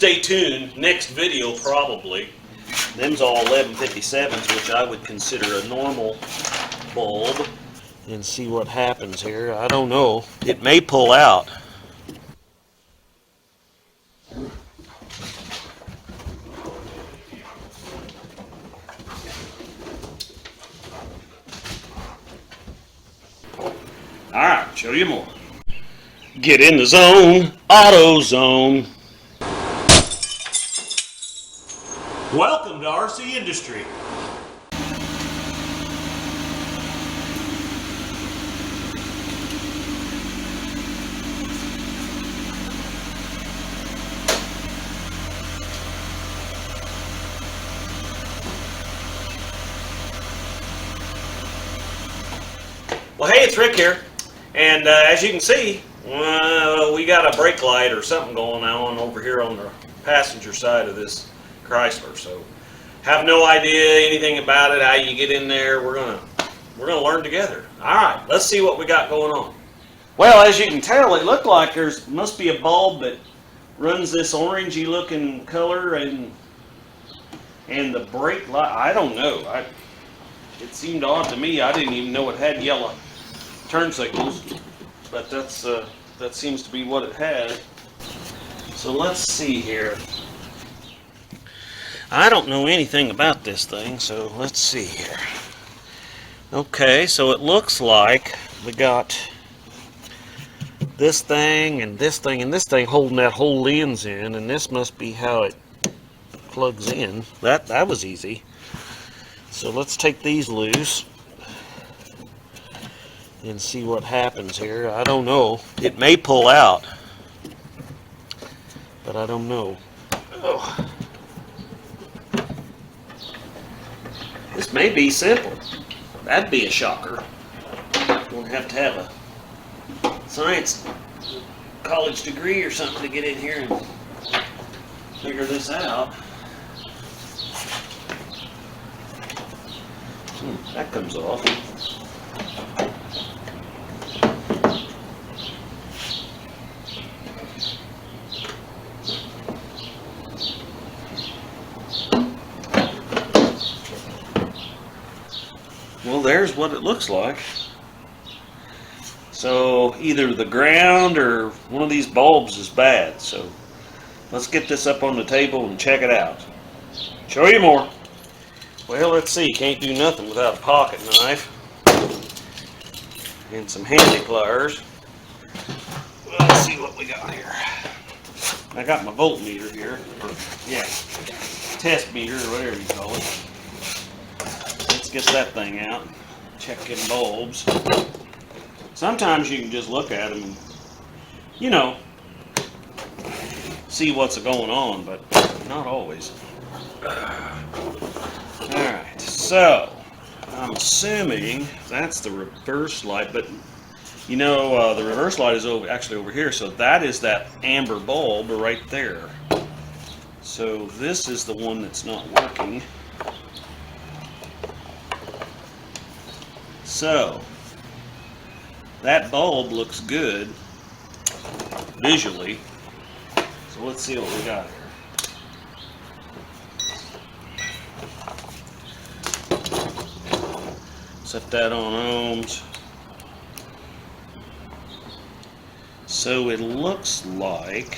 stay tuned. Next video probably. Them's all 1157s, which I would consider a normal bulb. And see what happens here. I don't know. It may pull out. Alright, show you more. Get in the zone, AutoZone. Welcome to RCindustry. Well, hey, it's Rick here, and as you can see, we got a brake light or something going on over here on the passenger side of this Chrysler. So, have no idea anything about it, how you get in there. We're gonna learn together. All right, let's see what we got going on. Well, as you can tell, it looked like must be a bulb that runs this orangey-looking color, and the brake light. I don't know. It seemed odd to me. I didn't even know it had yellow turn signals, but that seems to be what it had. So let's see here. I don't know anything about this thing, so let's see here. Okay, so it looks like we got this thing and this thing and this thing holding that whole lens in, and this must be how it plugs in. That was easy. So let's take these loose and see what happens here. I don't know. It may pull out, but I don't know. Oh. This may be simple. That'd be a shocker. Don't have to have a science college degree or something to get in here and figure this out. That comes off. Well, there's what it looks like. So either the ground or one of these bulbs is bad. So let's get this up on the table and check it out. Show you more. Well, let's see. Can't do nothing without a pocket knife and some handy pliers. Let's see what we got here. I got my voltmeter here, or yeah, test meter or whatever you call it. Let's get that thing out. Check in bulbs. Sometimes you can just look at them and, you know, see what's going on, but not always. Alright, so I'm assuming that's the reverse light, but you know, the reverse light is actually over here, so that is that amber bulb right there. So this is the one that's not working. So that bulb looks good visually. So let's see what we got here. Set that on ohms. So it looks like,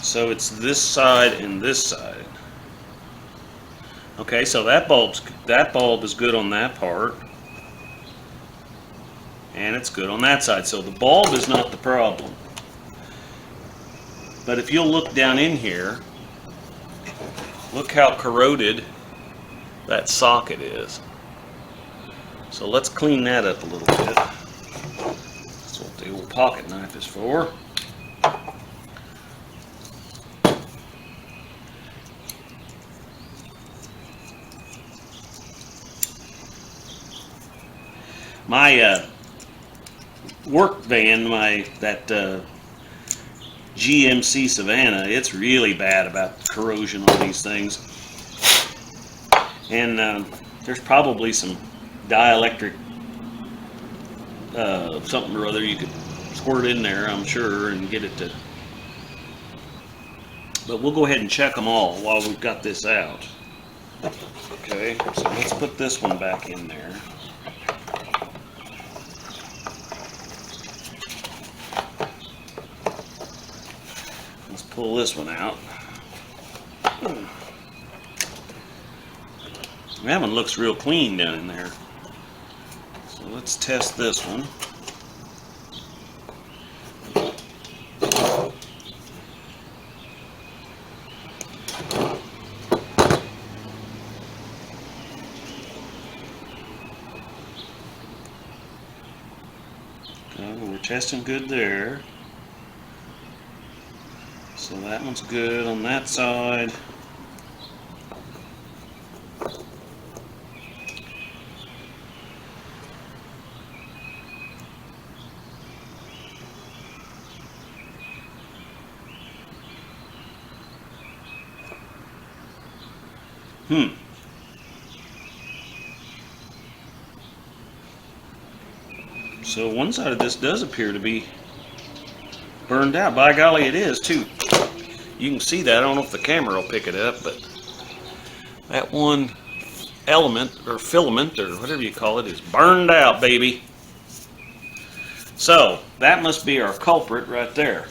so it's this side and this side. Okay, so that bulb is good on that part, and it's good on that side. So the bulb is not the problem. But if you'll look down in here, look how corroded that socket is. So let's clean that up a little bit. That's what the old pocket knife is for. My work van, that GMC Savannah, it's really bad about corrosion on these things. And there's probably some dielectric something or other you could squirt in there, I'm sure, and get it to But we'll go ahead and check them all while we've got this out. Okay, so let's put this one back in there. Let's pull this one out. That one looks real clean down in there. So let's test this one. We're testing good there. So that one's good on that side. So one side of this does appear to be burned out. By golly, it is too. You can see that. I don't know if the camera will pick it up, but that one element or filament or whatever you call it is burned out, baby. So that must be our culprit right there.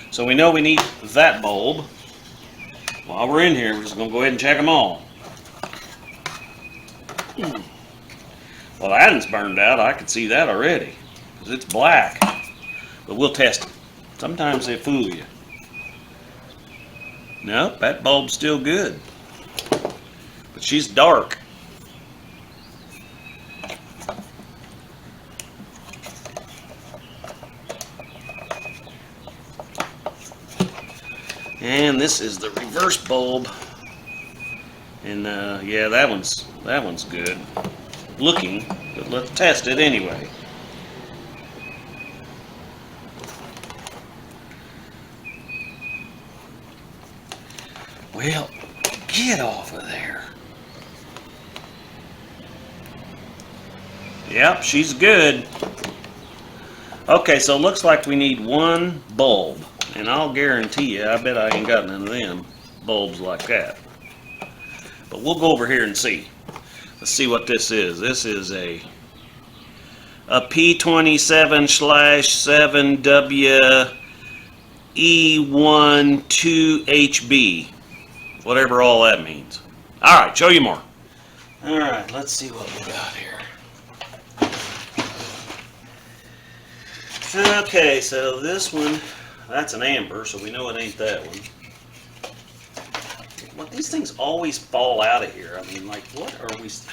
So we know we need that bulb. While we're in here, we're just going to go ahead and check them all. Well, that one's burned out. I can see that already because it's black. But we'll test it. Sometimes they fool you. Nope, that bulb's still good. But she's dark. And this is the reverse bulb. And yeah, that one's good looking, but let's test it anyway. Well, get off of there. Yep, she's good. Okay, so it looks like we need one bulb. And I'll guarantee you, I bet I ain't got none of them bulbs like that. But we'll go over here and see. Let's see what this is. This is a P27/7W-E12HB. Whatever all that means. Alright, show you more. Alright, let's see what we got here. Okay, so this one, that's an amber, so we know it ain't that one. But these things always fall out of here. I mean, like, what is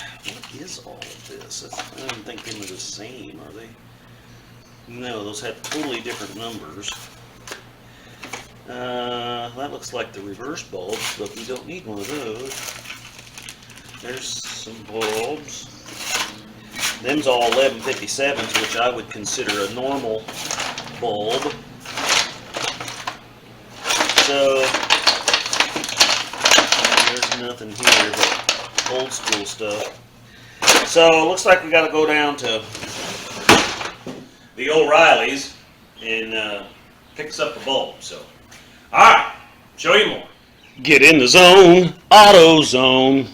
all of this? I don't think them are the same, are they? No, those have totally different numbers. That looks like the reverse bulbs, but we don't need one of those. There's some bulbs. Them's all 1157s, which I would consider a normal bulb. So there's nothing here but old school stuff. So it looks like we got to go down to the O'Reilly's and fix up the bulb. So, all right, show you more. Get in the zone, Auto Zone.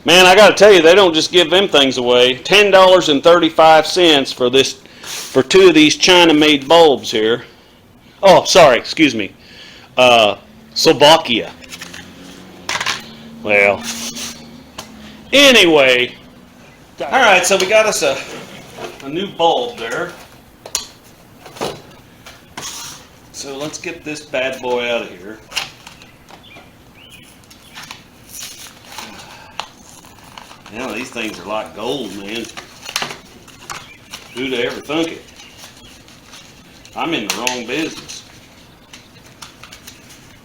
Man, I got to tell you, they don't just give them things away. $10.35 for two of these China-made bulbs here. Oh, sorry, excuse me. Slovakia. Well, anyway. All right, so we got us a new bulb there. So let's get this bad boy out of here. Now these things are like gold, man. Who'd ever thunk it? I'm in the wrong business.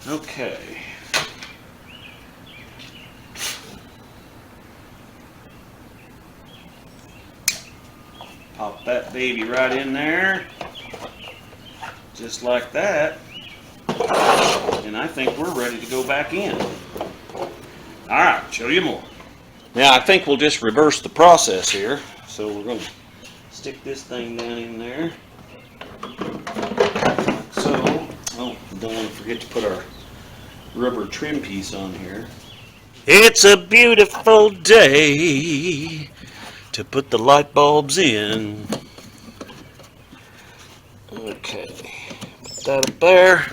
Okay. Pop that baby right in there. Just like that. And I think we're ready to go back in. Alright, show you more. Now I think we'll just reverse the process here. So we're going to stick this thing down in there. Like so. Oh, don't want to forget to put our rubber trim piece on here. It's a beautiful day to put the light bulbs in. Okay, put that up there.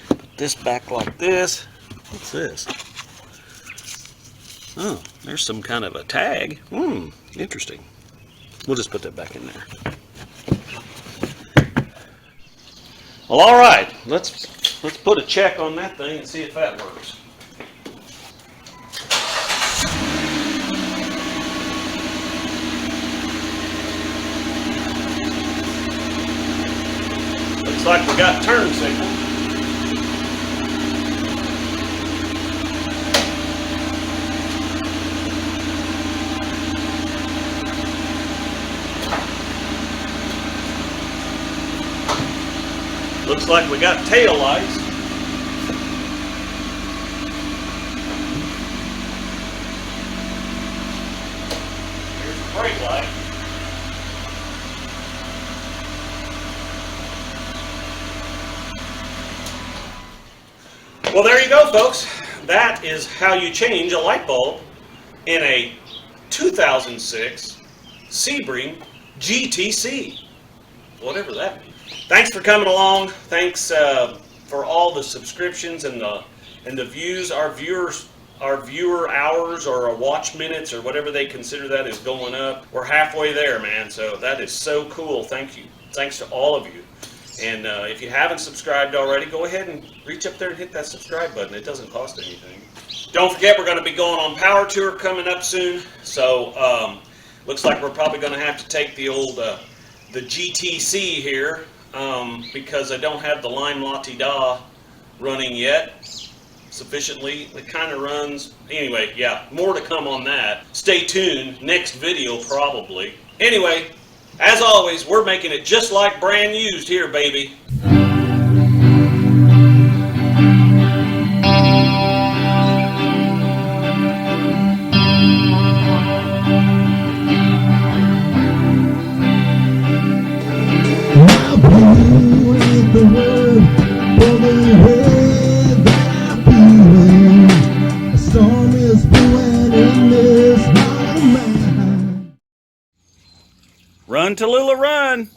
Put this back like this. What's this? Oh, there's some kind of a tag. Interesting. We'll just put that back in there. Well, all right. Let's put a check on that thing and see if that works. Looks like we got turn signal. Looks like we got tail lights. Here's the brake light. Well, there you go, folks. That is how you change a light bulb in a 2006 Sebring GTC. Whatever that means. Thanks for coming along. Thanks for all the subscriptions and the views. Our viewer hours or our watch minutes or whatever they consider that is going up. We're halfway there, man. So that is so cool. Thank you. Thanks to all of you. And if you haven't subscribed already, go ahead and reach up there and hit that subscribe button. It doesn't cost anything. Don't forget, we're going to be going on Power Tour coming up soon. So looks like we're probably going to have to take the old the GTC here because I don't have the limelateda running yet sufficiently. It kind of runs. Anyway, yeah, more to come on that. Stay tuned. Next video probably. Anyway, as always, we're making it just like brand used here, baby. Run, Tallulah, run!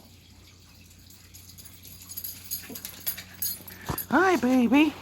Hi, baby.